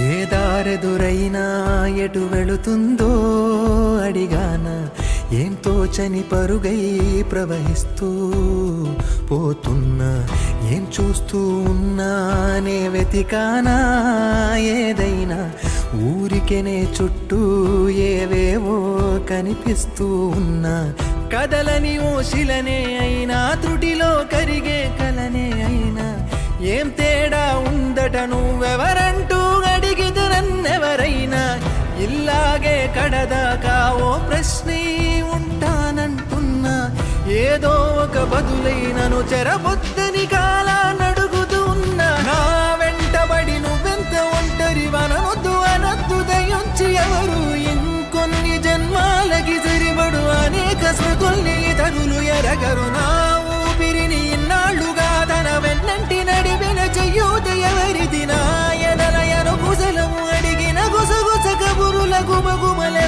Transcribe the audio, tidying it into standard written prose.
ఏ దారెదురైనా ఎటు వెళుతుందో అడిగాన, ఏం తోచని పరుగై ప్రవహిస్తూ పోతున్నా, ఏం చూస్తూ ఉన్నానే వెతికానా ఏదైనా, ఊరికెనే చుట్టూ ఏవేవో కనిపిస్తూ ఉన్నా, కదలని ఓ శిలనే అయినా త్రుటిలో కరిగే కలనే అయినా, ఏం తేడా ఉందట నువ్వెవరంటూ అడిగిదు నన్నెవరైనా, ఇల్లాగే కడదాకా ఓ ప్రశ్నే ఉంటానంటున్నా, ఏదో ఒక బదులైనను చెరబొద్దని కాలానడుగుతూ ఉన్నా, నా వెంటబడి నువ్వెంత ఒంటరి వనొద్దు అనొద్దు దయుంచి ఎవరు, ఇంకొన్ని జన్మాలకి సరిపడు అనేక స్మృతుల్ని ఇతరులు ఎరగరు, నా ఊపిరిని ఇన్నాళ్ళుగా తన వెన్నంటి నడిపిన చెయ్యూత ఎవరిది, నాయనలయను కుశలము అడిగిన గుసగుస కబురుల గుమగుమలే